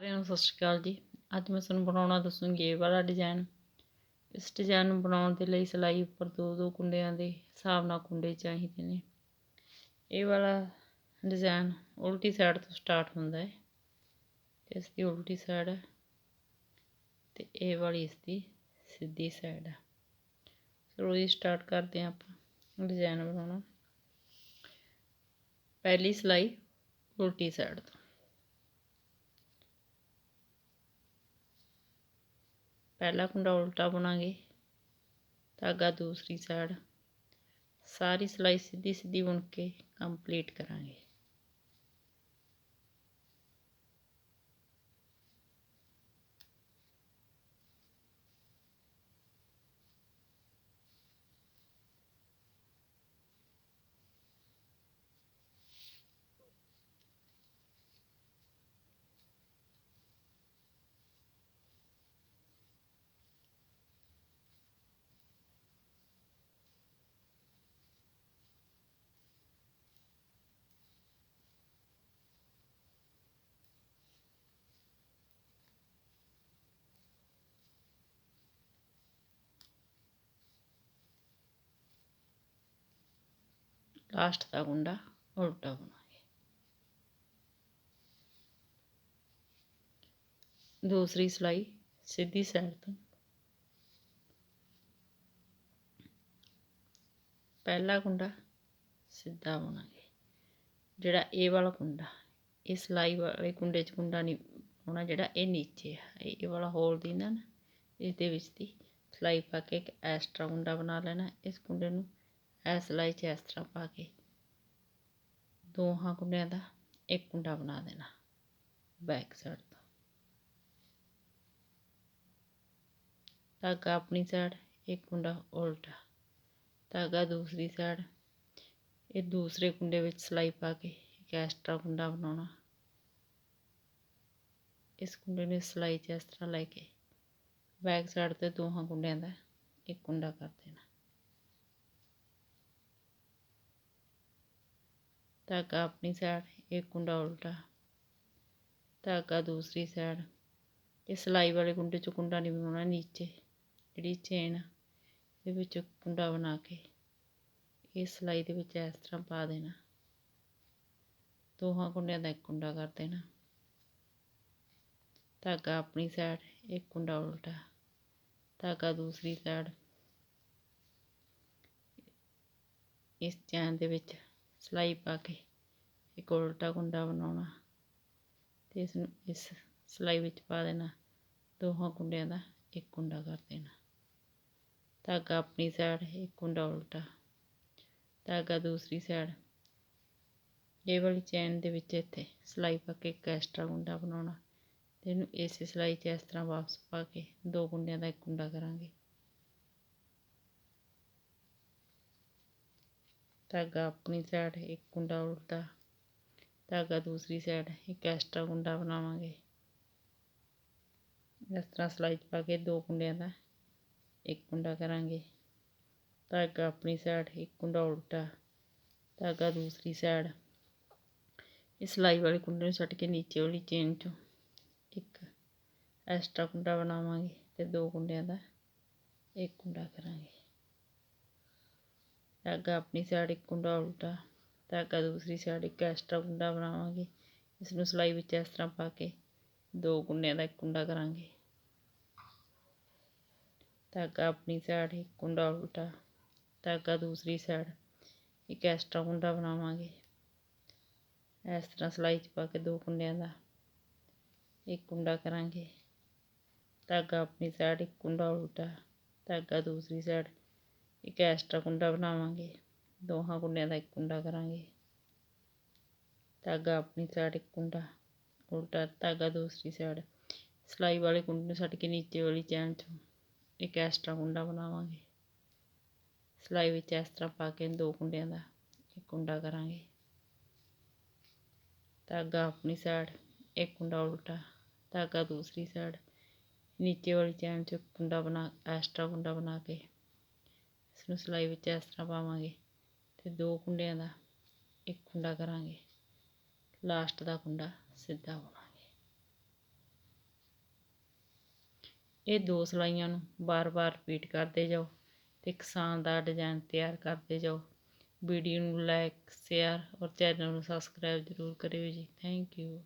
ਸਾਰਿਆਂ ਨੂੰ ਸਤਿ ਸ਼੍ਰੀ ਅਕਾਲ ਜੀ। ਅੱਜ ਮੈਂ ਤੁਹਾਨੂੰ ਬਣਾਉਣਾ ਦੱਸੂੰਗੀ ਇਹ ਵਾਲਾ ਡਿਜ਼ਾਈਨ। ਇਸ ਡਿਜ਼ਾਈਨ ਨੂੰ ਬਣਾਉਣ ਦੇ ਲਈ ਸਿਲਾਈ ਉੱਪਰ ਦੋ ਕੁੰਡਿਆਂ ਦੇ ਹਿਸਾਬ ਨਾਲ ਕੁੰਡੇ ਚਾਹੀਦੇ ਨੇ। ਇਹ ਵਾਲਾ ਡਿਜ਼ਾਈਨ ਉਲਟੀ ਸਾਈਡ ਤੋਂ ਸਟਾਰਟ ਹੁੰਦਾ ਹੈ। ਇਸ ਦੀ ਉਲਟੀ ਸਾਈਡ ਹੈ ਤੇ ਇਹ ਵਾਲੀ ਇਸ ਦੀ ਸਿੱਧੀ ਸਾਈਡ ਹੈ। ਚਲੋ ਜੀ ਸਟਾਰਟ ਕਰਦੇ ਹਾਂ ਆਪਾਂ ਡਿਜ਼ਾਈਨ ਬਣਾਉਣਾ। ਪਹਿਲੀ ਸਿਲਾਈ ਉਲਟੀ ਸਾਈਡ ਤੋਂ, पहला कुंडा उल्टा बुनांगे, धागा दूसरी साइड, सारी सिलाई सीधी सीधी बुन के कंप्लीट करांगे। लास्ट का कुंडा उल्टा बुनांगे। दूसरी सिलाई सीधी साइड तो, पहला कुंडा सीधा बुनांगे। जिहड़ा ए वाला कुंडा, ये सिलाई वाले कुंडे च कुंडा नहीं होना, जिहड़ा ये नीचे है, ये वाला होल दिंदा ना, इस दे विच दी सिलाई पा के एक एक्स्ट्रा कुंडा बना लेना। इस कुंडे नूं इस सिलाई च इस तरह पा के दोहां कुंडियां दा एक कुंडा बना देना बैक साइड तो। धागा अपनी साइड, एक कुंडा उल्टा, धागा दूसरी साइड, ये दूसरे कुंडे विच सिलाई पा के एक एक्स्ट्रा कुंडा बनाना। इस कुंडे नूं सिलाई च इस तरह लैके बैक साइड ते दोहां कुंडियां दा एक कुंडा कर देना। धागा अपनी साइड, एक कुंडा उल्टा, धागा दूसरी साइड, ये सिलाई वाले कुंडे चों कुंडा नहीं बनाना, नीचे जिहड़ी चेन ये विच कुंडा बना के ये सिलाई दे विच इस तरह पा देना। दोहां कुंडियां दा एक कुंडा कर देना। धागा अपनी साइड, एक कुंडा उल्टा, धागा दूसरी साइड, इस चैन दे विच सिलाई पा के एक उल्टा कुंडा बनाना ते इस सिलाई विच पा देना। दोहां कुंडियां दा एक कुंडा कर देना। धागा अपनी साइड, एक कुंडा उल्टा, धागा दूसरी साइड, ये वाली चैन दे विच इत्थे सिलाई पा के एक एक्स्ट्रा कुंडा बनाना ते इहनूं इस सिलाई च इस तरह वापस पा के दो कुंडियां दा एक कुंडा करांगे। धागा अपनी साइड, एक कुंडा उल्टा, धागा दूसरी साइड, एक एक्स्ट्रा कुंडा बनावांगे। इस तरह सिलाई पा के दो कुंडियां दा एक कुंडा करांगे। धागा अपनी साइड, एक कुंडा उल्टा, धागा दूसरी साइड, इस सिलाई वाले कुंडे नूं सट के नीचे वाली चेन चों एक एक्स्ट्रा कुंडा बनावांगे ते दो कुंडियां दा एक कुंडा करांगे। धागा अपनी साइड, एक कुंडा उल्टा, धागा दूसरी साइड, एक एक्स्ट्रा कुंडा बनावांगे। इसनूं सिलाई विच इस तरह पा के दो कुंडियां दा एक कुंडा करांगे। धागा अपनी साइड, एक कुंडा उल्टा, धागा दूसरी साइड, एक एक्स्ट्रा कुंडा बनावांगे। इस तरह सिलाई च पा के दो कुंडियां दा एक कुंडा करांगे। धागा अपनी साइड, एक कुंडा उल्टा, धागा दूसरी साइड, एक एक्स्ट्रा कुंडा बनावांगे। दोहां कुंडियां दा एक कुंडा करांगे। धागा अपनी साइड, एक कुंडा उल्टा, धागा दूसरी साइड, सिलाई वाले कुंडे नूं सट के नीचे वाली चैन चों एक एक्स्ट्रा कुंडा बनावांगे। सिलाई विच इस तरह पा के दो कुंडियां दा एक कुंडा करांगे। धागा अपनी साइड, एक कुंडा उल्टा, धागा दूसरी साइड, नीचे वाली चैन च कुंडा बना एक्स्ट्रा कुंडा बना के इसनूं सिलाई विच इस तरह पावांगे ते दो कुंडियां दा एक कुंडा करांगे। लास्ट दा कुंडा सीधा बुनांगे। ਇਹ 2 ਸਿਲਾਈਆਂ ਨੂੰ ਬਾਰ-ਬਾਰ ਰਿਪੀਟ ਕਰਦੇ ਜਾਓ ਤੇ ਕਿਸਾਨ ਦਾ ਡਿਜ਼ਾਈਨ ਤਿਆਰ ਕਰਦੇ ਜਾਓ। ਵੀਡੀਓ ਨੂੰ ਲਾਈਕ, ਸ਼ੇਅਰ ਔਰ ਚੈਨਲ ਨੂੰ ਸਬਸਕ੍ਰਾਈਬ ਜ਼ਰੂਰ ਕਰਿਓ ਜੀ। Thank you.